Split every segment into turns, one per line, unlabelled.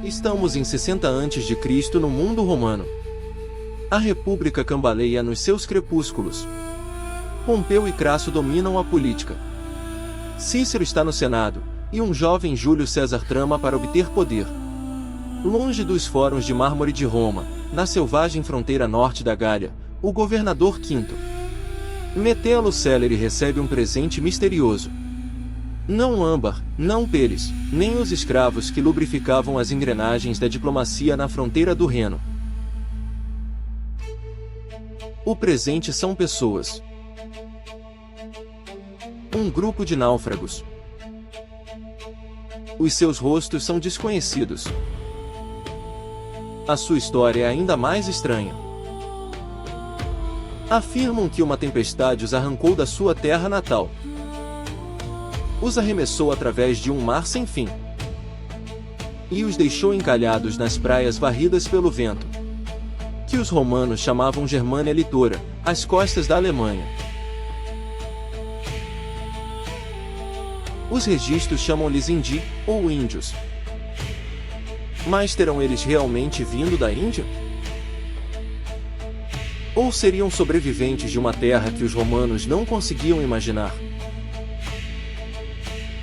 Estamos em 60 a.C. no mundo romano. A República cambaleia nos seus crepúsculos. Pompeu e Crasso dominam a política. Cícero está no Senado, e um jovem Júlio César trama para obter poder. Longe dos fóruns de mármore de Roma, na selvagem fronteira norte da Gália, o governador Quinto Metelo Célere recebe um presente misterioso. Não âmbar, não peles, nem os escravos que lubrificavam as engrenagens da diplomacia na fronteira do Reno. O presente são pessoas. Um grupo de náufragos. Os seus rostos são desconhecidos. A sua história é ainda mais estranha. Afirmam que uma tempestade os arrancou da sua terra natal. Os arremessou através de um mar sem fim. E os deixou encalhados nas praias varridas pelo vento. Que os romanos chamavam Germânia Litora, as costas da Alemanha. Os registros chamam-lhes Indi, ou índios. Mas terão eles realmente vindo da Índia? Ou seriam sobreviventes de uma terra que os romanos não conseguiam imaginar?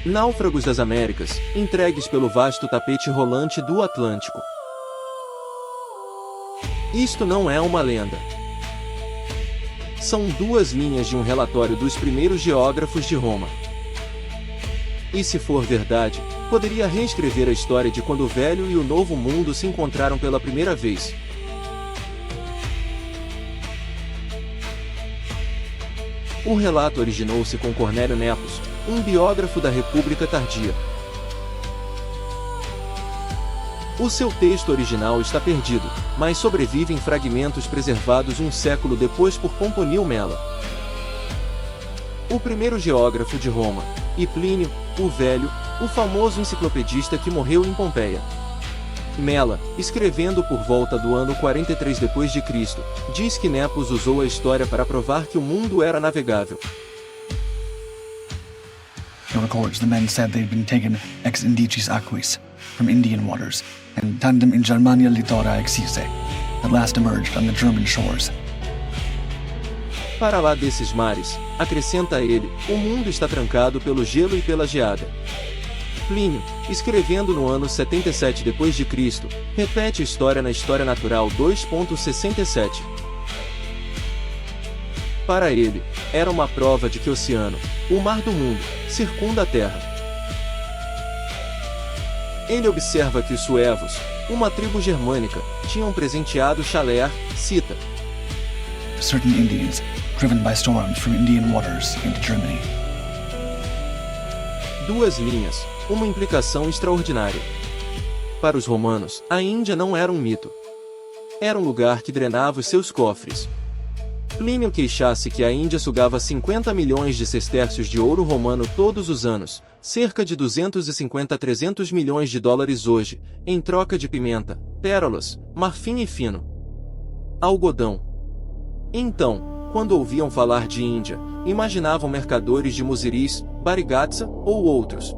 Náufragos das Américas, entregues pelo vasto tapete rolante do Atlântico. Isto não é uma lenda. São 2 linhas de um relatório dos primeiros geógrafos de Roma. E se for verdade, poderia reescrever a história de quando o Velho e o Novo Mundo se encontraram pela primeira vez. O relato originou-se com Cornélio Nepos, um biógrafo da República Tardia. O seu texto original está perdido, mas sobrevivem fragmentos preservados um século depois por Pomponio Mela, o primeiro geógrafo de Roma, e Plínio, o Velho, o famoso enciclopedista que morreu em Pompeia. Mela, escrevendo por volta do ano 43 d.C., diz que Nepos usou a história para provar que o mundo era navegável.
In records, the men said they'd been taken ex indicis aquis, from Indian waters, and tandem in Germania litora exisse, at last emerged on the German shores.
Para lá desses mares, acrescenta ele, o mundo está trancado pelo gelo e pela geada. Plínio, escrevendo no ano 77 d.C., repete a história na História Natural 2.67. Para ele, era uma prova de que o oceano, o mar do mundo, circunda a Terra. Ele observa que os suevos, uma tribo germânica, tinham presenteado Chaler, cita.
Certain Indians, driven by storms from Indian waters into Germany.
2 linhas, uma implicação extraordinária. Para os romanos, a Índia não era um mito. Era um lugar que drenava os seus cofres. Plínio queixasse que a Índia sugava 50 milhões de sestércios de ouro romano todos os anos, cerca de 250 a 300 milhões de dólares hoje, em troca de pimenta, pérolas, marfim e fino algodão. Então, quando ouviam falar de Índia, imaginavam mercadores de Muziris, Barigatsa ou outros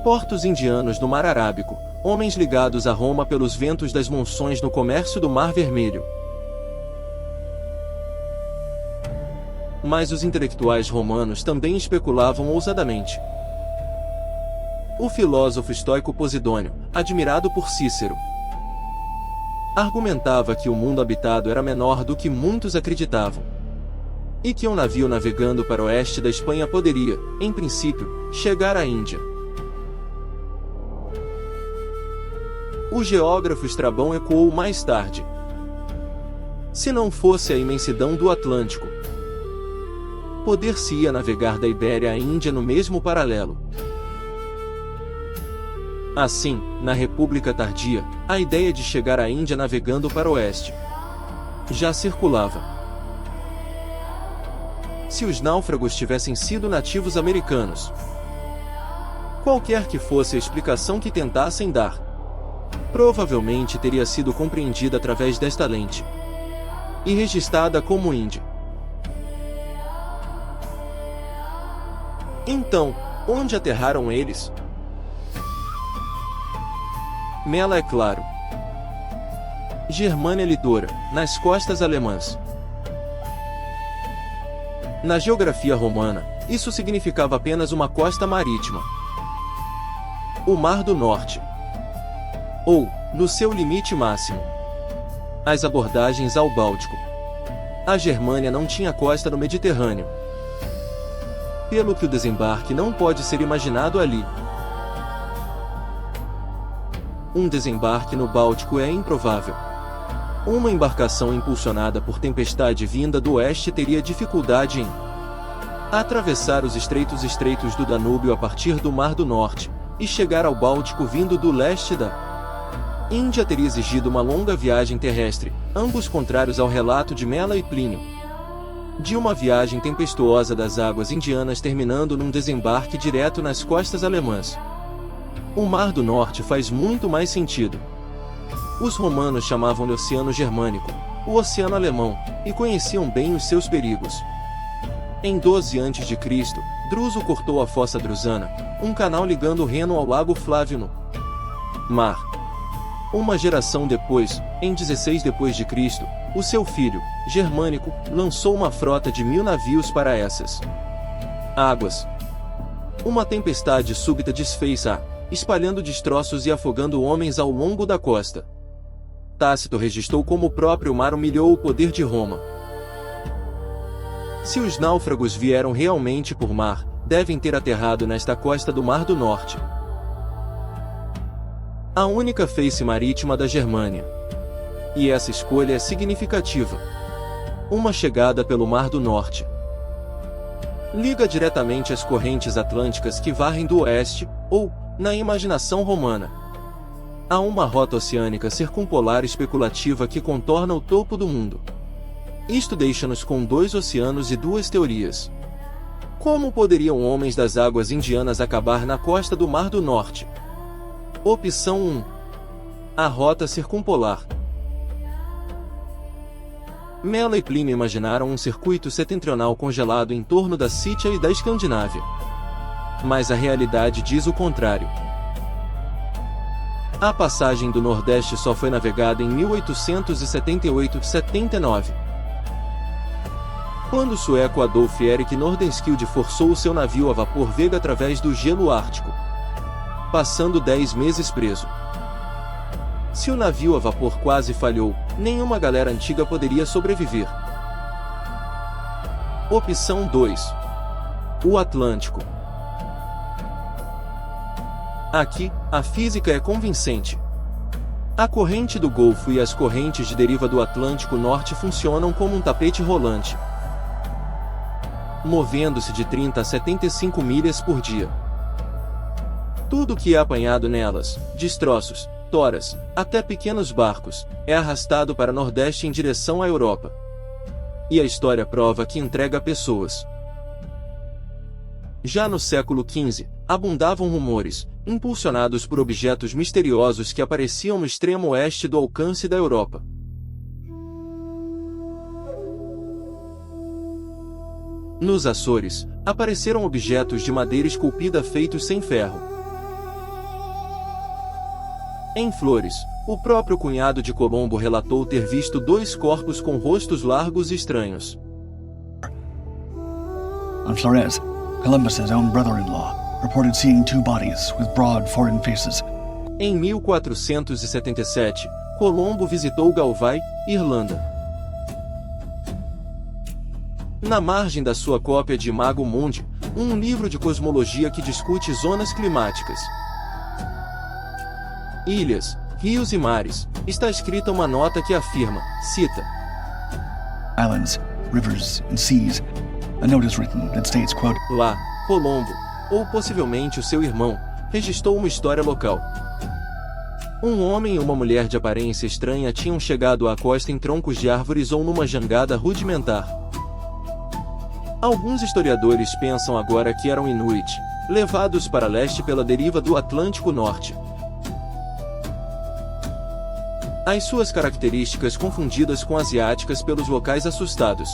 portos indianos do Mar Arábico, homens ligados a Roma pelos ventos das monções no comércio do Mar Vermelho. Mas os intelectuais romanos também especulavam ousadamente. O filósofo estoico Posidônio, admirado por Cícero, argumentava que o mundo habitado era menor do que muitos acreditavam, e que um navio navegando para o oeste da Espanha poderia, em princípio, chegar à Índia. O geógrafo Estrabão ecoou mais tarde. Se não fosse a imensidão do Atlântico, poder-se-ia navegar da Ibéria à Índia no mesmo paralelo. Assim, na República Tardia, a ideia de chegar à Índia navegando para o oeste já circulava. Se os náufragos tivessem sido nativos americanos, qualquer que fosse a explicação que tentassem dar, provavelmente teria sido compreendida através desta lente e registrada como Índia. Então, onde aterraram eles? Mela é claro. Germânia Litora, nas costas alemãs. Na geografia romana, isso significava apenas uma costa marítima. O Mar do Norte. Ou, no seu limite máximo, as abordagens ao Báltico. A Germânia não tinha costa no Mediterrâneo, pelo que o desembarque não pode ser imaginado ali. Um desembarque no Báltico é improvável. Uma embarcação impulsionada por tempestade vinda do oeste teria dificuldade em atravessar os estreitos do Danúbio a partir do Mar do Norte e chegar ao Báltico vindo do leste da Índia. Teria exigido uma longa viagem terrestre, ambos contrários ao relato de Mela e Plínio, de uma viagem tempestuosa das águas indianas terminando num desembarque direto nas costas alemãs. O Mar do Norte faz muito mais sentido. Os romanos chamavam-lhe Oceano Germânico, o Oceano Alemão, e conheciam bem os seus perigos. Em 12 a.C., Druso cortou a Fossa Drusana, um canal ligando o Reno ao Lago Flávio no mar. Uma geração depois, em 16 d.C., o seu filho, Germânico, lançou uma frota de 1000 navios para essas águas. Uma tempestade súbita desfez-a, espalhando destroços e afogando homens ao longo da costa. Tácito registrou como o próprio mar humilhou o poder de Roma. Se os náufragos vieram realmente por mar, devem ter aterrado nesta costa do Mar do Norte, a única face marítima da Germânia. E essa escolha é significativa. Uma chegada pelo Mar do Norte liga diretamente as correntes atlânticas que varrem do oeste, ou, na imaginação romana, a uma rota oceânica circumpolar especulativa que contorna o topo do mundo. Isto deixa-nos com 2 oceanos e 2 teorias. Como poderiam homens das águas indianas acabar na costa do Mar do Norte? Opção 1. A rota circumpolar. Mela e Plínio imaginaram um circuito setentrional congelado em torno da Sítia e da Escandinávia. Mas a realidade diz o contrário. A passagem do Nordeste só foi navegada em 1878-79. Quando o sueco Adolf Erik Nordenskjöld forçou o seu navio a vapor Vega através do gelo ártico, passando 10 meses preso. Se o navio a vapor quase falhou, nenhuma galera antiga poderia sobreviver. Opção 2. O Atlântico. Aqui, a física é convincente. A corrente do Golfo e as correntes de deriva do Atlântico Norte funcionam como um tapete rolante, movendo-se de 30 a 75 milhas por dia. Tudo que é apanhado nelas, destroços, toras, até pequenos barcos, é arrastado para Nordeste em direção à Europa. E a história prova que entrega pessoas. Já no século XV, abundavam rumores, impulsionados por objetos misteriosos que apareciam no extremo oeste do alcance da Europa. Nos Açores, apareceram objetos de madeira esculpida feitos sem ferro. Em Flores, o próprio cunhado de Colombo relatou ter visto 2 corpos com rostos largos e estranhos.
On Flores, Columbus's own brother-in-law reported seeing 2 bodies with broad foreign faces.
Em 1477, Colombo visitou Galway, Irlanda. Na margem da sua cópia de Imago Mundi, um livro de cosmologia que discute zonas climáticas, ilhas, rios e mares, está escrita uma nota que afirma, cita:
Islands, rivers, and seas. A note is written that states, quote,
lá, Colombo, ou possivelmente o seu irmão, registrou uma história local. Um homem e uma mulher de aparência estranha tinham chegado à costa em troncos de árvores ou numa jangada rudimentar. Alguns historiadores pensam agora que eram Inuit, levados para leste pela deriva do Atlântico Norte. As suas características confundidas com asiáticas pelos locais assustados.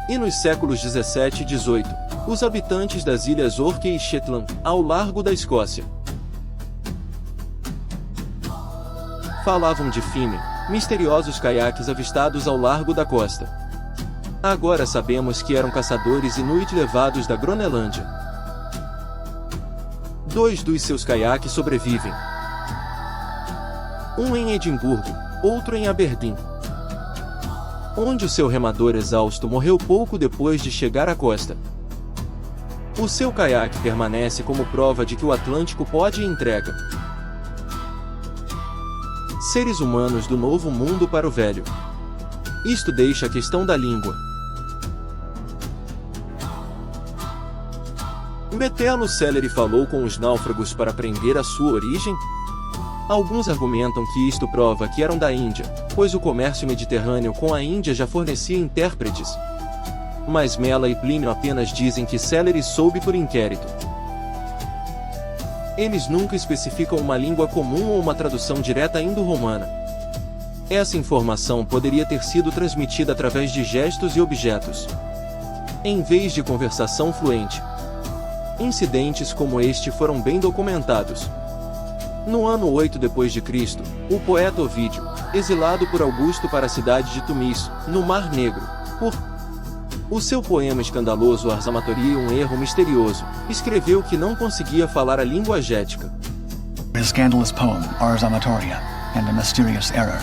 E nos séculos 17 e 18, os habitantes das ilhas Orkney e Shetland, ao largo da Escócia, Falavam de Fime, misteriosos caiaques avistados ao largo da costa. Agora sabemos que eram caçadores Inuit levados da Groenlândia. 2 dos seus caiaques sobrevivem. Um em Edimburgo, outro em Aberdeen, onde o seu remador exausto morreu pouco depois de chegar à costa. O seu caiaque permanece como prova de que o Atlântico pode e entrega. Seres humanos do Novo Mundo para o Velho. Isto deixa a questão da língua. Metelo Celery falou com os náufragos para aprender a sua origem? Alguns argumentam que isto prova que eram da Índia, pois o comércio mediterrâneo com a Índia já fornecia intérpretes. Mas Mela e Plínio apenas dizem que Celery soube por inquérito. Eles nunca especificam uma língua comum ou uma tradução direta indo-romana. Essa informação poderia ter sido transmitida através de gestos e objetos, em vez de conversação fluente. Incidentes como este foram bem documentados. No ano 8 d.C., o poeta Ovídio, exilado por Augusto para a cidade de Tumis, no Mar Negro, por o seu poema escandaloso Ars Amatoria, um erro misterioso, escreveu que não conseguia falar a língua gética.
His scandalous poem, Ars Amatoria, and a Mysterious Error,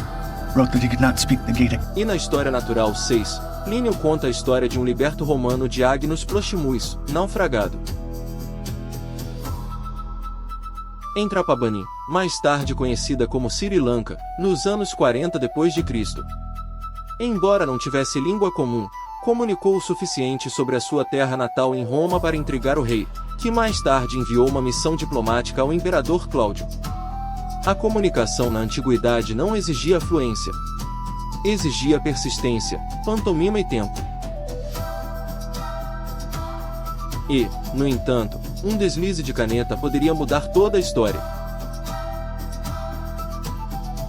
wrote that he could not speak the Gaelic.
E na História Natural 6, Plínio conta a história de um liberto romano de Agnus Proximus, naufragado em Trapabani, mais tarde conhecida como Sri Lanka, nos anos 40 d.C. Embora não tivesse língua comum, comunicou o suficiente sobre a sua terra natal em Roma para intrigar o rei, que mais tarde enviou uma missão diplomática ao imperador Cláudio. A comunicação na antiguidade não exigia fluência. Exigia persistência, pantomima e tempo. E, no entanto, um deslize de caneta poderia mudar toda a história.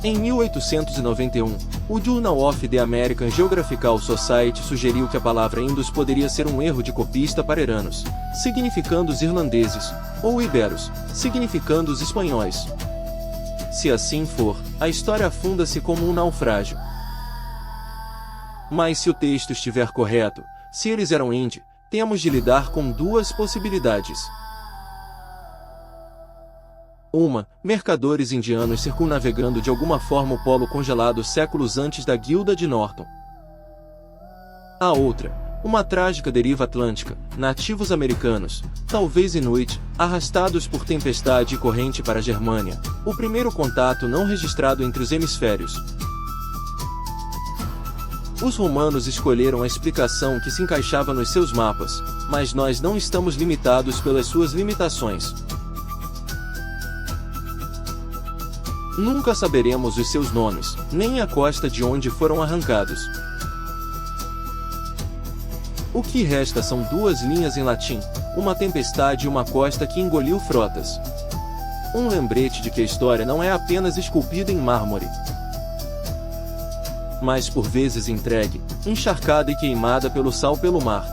Em 1891, o Journal of the American Geographical Society sugeriu que a palavra Indus poderia ser um erro de copista para eranos, significando os irlandeses, ou iberos, significando os espanhóis. Se assim for, a história afunda-se como um naufrágio. Mas se o texto estiver correto, se eles eram Indi, temos de lidar com 2 possibilidades. Uma, mercadores indianos circunnavegando de alguma forma o polo congelado séculos antes da Guilda de Norton. A outra, uma trágica deriva atlântica, nativos americanos, talvez Inuit, arrastados por tempestade e corrente para a Germânia, o primeiro contato não registrado entre os hemisférios. Os romanos escolheram a explicação que se encaixava nos seus mapas, mas nós não estamos limitados pelas suas limitações. Nunca saberemos os seus nomes, nem a costa de onde foram arrancados. O que resta são 2 linhas em latim, uma tempestade e uma costa que engoliu frotas. Um lembrete de que a história não é apenas esculpida em mármore, mas por vezes entregue, encharcada e queimada pelo sal pelo mar.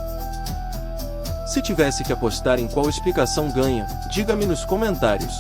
Se tivesse que apostar em qual explicação ganha, diga-me nos comentários.